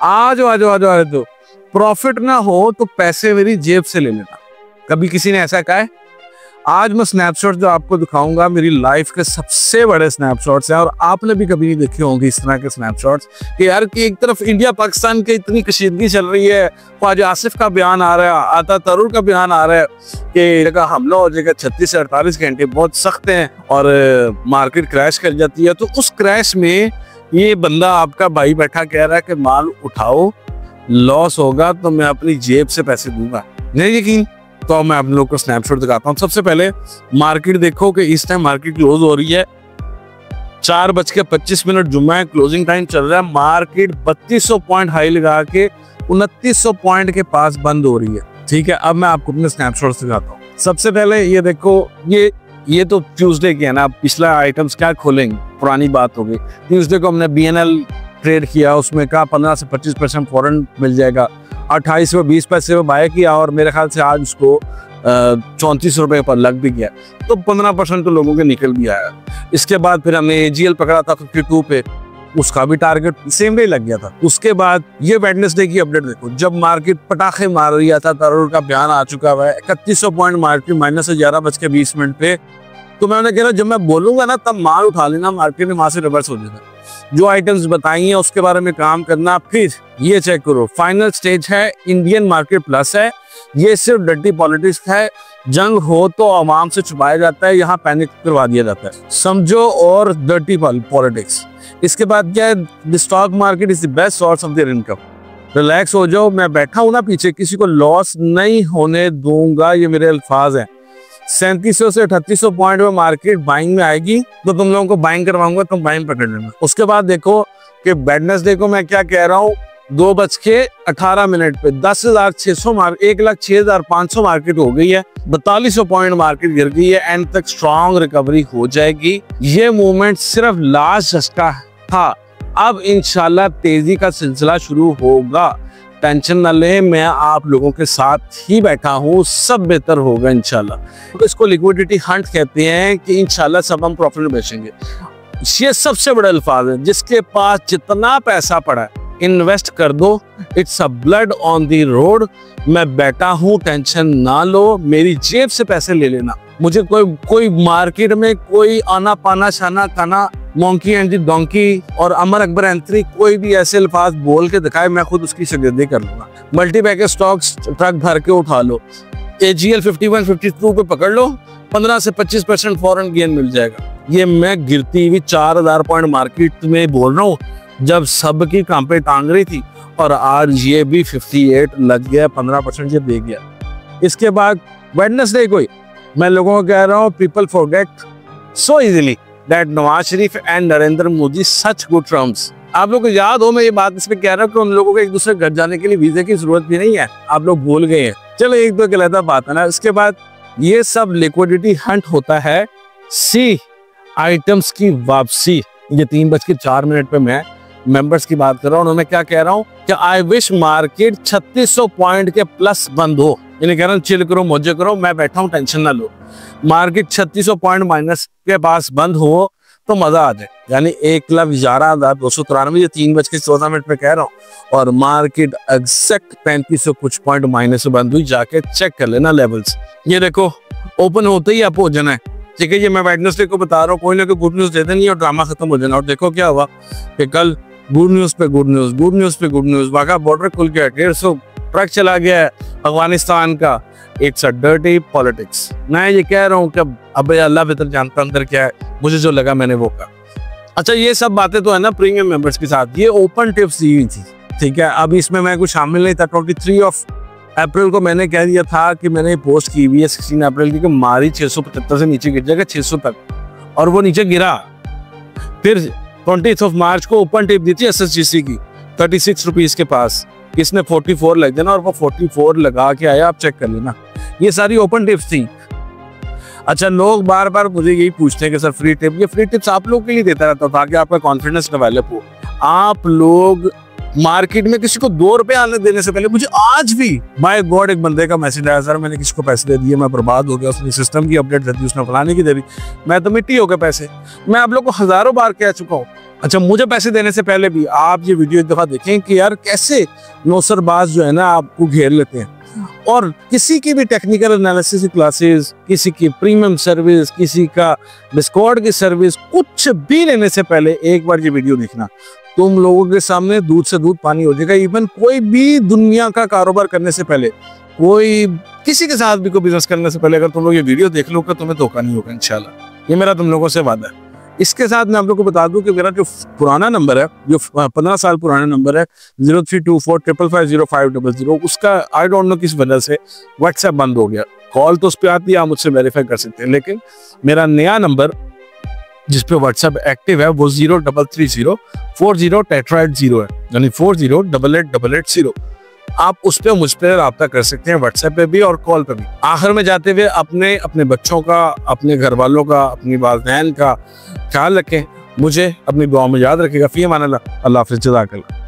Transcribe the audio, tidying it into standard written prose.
आ जाओ आ जाओ आ जाओ आ जाओ। प्रॉफिट ना हो तो पैसे मेरी जेब से ले लेना। कभी किसी ने ऐसा कहा है? आज मैं स्नैपशॉट जो आपको दिखाऊंगा मेरी लाइफ के सबसे बड़े स्नैपशॉट्स हैं, और आपने भी कभी नहीं देखे होंगे इस तरह के स्नैपशॉट्स कि यार कि एक तरफ इंडिया पाकिस्तान की इतनी कशीदगी चल रही है, ख्वाजा आसिफ का बयान आ रहा है, आता तरूर का बयान आ रहा है कि जगह हमला हो जाएगा, 36 से 48 घंटे बहुत सख्त हैं और मार्केट क्रैश कर जाती है। तो उस क्रैश में ये बंदा आपका भाई बैठा कह रहा है कि माल उठाओ, लॉस होगा तो मैं अपनी जेब से पैसे दूंगा। नहीं यकीन तो मैं आप लोग को स्नैपशॉट दिखाता हूँ। सबसे पहले मार्केट देखो कि इस टाइम मार्केट क्लोज हो रही है 4:25 जुम्मा है, क्लोजिंग टाइम चल रहा है। मार्केट 3200 पॉइंट हाई लगा के 2900 पॉइंट के पास बंद हो रही है। ठीक है, अब मैं आपको अपने स्नैपशॉट दिखाता हूँ। सबसे पहले ये देखो, ये तो ट्यूसडे की है ना, पिछला आइटम्स क्या खोलेंगे, पुरानी बात हो गई। ट्यूसडे को हमने BNL ट्रेड किया, उसमें कहा 15 से 25% फॉरन मिल जाएगा, 28 में 20 पैसे में बाय किया और मेरे ख्याल से आज उसको 34 रुपए पर लग भी गया, तो 15% तो लोगों के निकल भी आया। इसके बाद फिर हमने AGL पकड़ा था 52 पे, उसका भी टारगेट सेम डे लग गया था। उसके बाद ये वेडनेसडे की अपडेट देखो, जब मार्केट पटाखे मार रही था, तरूर का बयान आ चुका हुआ है, 3100 पॉइंट मार्केट -11:20 पे। तो मैंने कह रहा जब मैं बोलूंगा ना तब माल उठा लेना, मार्केट में वहां से रिवर्स हो जाएगा। जो आइटम्स बताई हैं उसके बारे में काम करना। फिर ये चेक करो, फाइनल स्टेज है, इंडियन मार्केट प्लस है, ये सिर्फ डर्टी पॉलिटिक्स है। जंग हो तो आवाम से छुपाया जाता है, यहाँ पैनिक करवा दिया जाता है, समझो, और डर्टी पॉलिटिक्स। इसके बाद क्या है, the stock market is the best source of their income. Relax हो जाओ, मैं बैठा हूं ना पीछे, किसी को लॉस नहीं होने दूंगा, ये मेरे अल्फाज हैं। 3700 से 3800 पॉइंट में मार्केट बाइंग में आएगी तो तुम लोगों को बाइंग करवाऊंगा, तुम बाइंग पकड़ लेना। उसके बाद देखो कि वेडनेसडे को मैं क्या कह रहा हूँ, 2:18 पे 10,600 1,06,500 मार्केट हो गई है, 4200 पॉइंट मार्केट गिर गई है। एंड तक स्ट्रॉन्ग रिकवरी हो जाएगी। ये मूवमेंट सिर्फ लास्ट झटका था, अब इंशाल्लाह तेजी का सिलसिला शुरू होगा। टेंशन न ले, मैं आप लोगों के साथ ही बैठा हूँ, सब बेहतर होगा इंशाल्लाह। तो इसको लिक्विडिटी हंट कहते हैं कि इंशाल्लाह सब हम प्रॉफिट में बेचेंगे। ये सबसे बड़ा अल्फाज है, जिसके पास जितना पैसा पड़ा है इन्वेस्ट कर दो, it's a blood on the road. मैं बैठा हूँ, टेंशन ना लो, मेरी जेब से पैसे ले लेना। मुझे कोई मार्केट में कोई आना पाना शाना खाना मोंकी एंड डोंकी और अमर अकबर एंथनी कोई भी ऐसे अल्फाज बोल के दिखाए, मैं खुद उसकी शागिर्दी कर लूंगा। मल्टी बैगर स्टॉक्स ट्रक भर के उठा लो, AGL 51 52 पे पकड़ लो, 15 से 25% फॉरेन गेन मिल जाएगा। ये मैं गिरती हुई 4000 पॉइंट मार्केट में बोल रहा हूँ, जब सबकी कांपे टांग रही थी, और आज ये भी 58 लग गया, 15% ये दे गया। इसके बाद वेडनेसडे को मैं लोगों को कह रहा हूँ, people forget so easily that Nawaz Sharif and Narendra Modi such good terms. आप लोग को याद हो, मैं ये बात इसमें कह रहा हूँ कि उन लोगों को एक दूसरे घर जाने के लिए वीजे की जरूरत भी नहीं है, आप लोग भूल गए हैं। चलो एक दो गलत बात है ना। इसके बाद ये सब लिक्विडिटी हंट होता है। सी आइटम्स की वापसी, ये 3:04 पे मैं मेंबर्स की बात कर रहा हूँ, उन्होंने क्या कह रहा हूँ कि आई विश मार्केट 3600 पॉइंट के प्लस बंद हो। इन्हें कह रहा हूँ चिल करो, मौजे करो, मैं बैठा हूँ, टेंशन ना लो। मार्केट 3600 पॉइंट माइनस के पास बंद हो तो मजा आ जाए, यानी 1,11,293, ये 3:14 पे कह रहा हूँ, और मार्केट एग्जैक्ट 3500 कुछ पॉइंट माइनस बंद हुई। जाके चेक कर लेना लेवल्स। ये देखो ओपन होते ही आप हो जाना है, ठीक है। ये मैं वेडनेसडे को बता रहा हूँ, कोई ना कोई गुड न्यूज देते नहीं और ड्रामा खत्म हो जाना। और देखो क्या हुआ कि कल गुड न्यूज पे गुड न्यूज, गुड न्यूज पे गुड न्यूज, वाघा बॉर्डर खुल गया, 150 ट्रक चला गया है अफगानिस्तान का। It's a dirty politics. मैं ये कह रहा हूँ कि अब अल्लाह बेहतर जानता अंदर क्या है, मुझे जो लगा मैंने वो कहा। अच्छा, ये सब बातें तो है ना प्रीमियम मेंबर्स के साथ, ये ओपन टिप्स दी हुई थी, ठीक है। अब इसमें मैं कुछ शामिल नहीं था। 23 अप्रैल को मैंने कह दिया था कि मैंने पोस्ट की हुई है 16 अप्रैल की कि मारी 675 से नीचे गिर जाएगा 600 तक, और वो नीचे गिरा। फिर 20 मार्च को ओपन टिप दी थी SSGC की 36 रुपीज के पास, किसने 44 लग देना, और वो 44 लगा के आया, आप चेक कर लेना। ये सारी ओपन टिप्स थी। अच्छा, लोग बार बार मुझे यही पूछते हैं कि सर फ्री टिप, ये फ्री टिप्स आप लोग के लिए देता रहता ताकि आपका कॉन्फिडेंस डेवलप हो। आप लोग मार्केट में किसी को 2 रुपए आने देने से पहले, मुझे आज भी माय गॉड एक बंदे का मैसेज आया, सर मैंने किसी को पैसे दे दिए, मैं बर्बाद हो गया, उसने सिस्टम की अपडेट दे दी, उसने फलाने की दे दी, मैं तो मिट्टी हो गया पैसे। मैं आप लोग को हजारों बार कह चुका हूँ, अच्छा, मुझे पैसे देने से पहले भी आप ये वीडियो एक दफा देखें कि यार कैसे नौसरबाज जो है ना आपको घेर लेते हैं। और किसी की भी टेक्निकल एनालिसिस की क्लासेस, किसी की प्रीमियम सर्विस, किसी का डिस्कॉर्ड की सर्विस, कुछ भी लेने से पहले एक बार ये वीडियो देखना। तुम लोगों के सामने दूध से दूध पानी हो जाएगा। इवन कोई भी दुनिया का कारोबार करने से पहले, कोई किसी के साथ भी कोई बिजनेस करने से पहले अगर तुम लोग ये वीडियो देख लो तो तुम्हें धोखा नहीं होगा इंशाल्लाह। ये मेरा तुम लोगों से वादा है। इसके साथ मैं आप लोगों को बता दूं कि मेरा जो पुराना नंबर है, जो 15 साल पुराना नंबर है 0324550500, उसका आई डोंट नो किस वजह से व्हाट्सएप बंद हो गया। कॉल तो उस पर आती है, आप मुझसे वेरीफाई कर सकते हैं, लेकिन मेरा नया नंबर जिसपे व्हाट्सएप एक्टिव है वो 033040 है, यानी 40888880। आप उस पर मुझ पर रब्ता कर सकते हैं, व्हाट्सएप पे भी और कॉल पे भी। आखिर में जाते हुए अपने बच्चों का, अपने घर वालों का, अपनी वालिदैन का ख्याल रखें। मुझे अपनी दुआ में याद रखेगा। फी अमान अल्लाह। अल्लाह हाफ़िज़। जज़ाकल्लाह।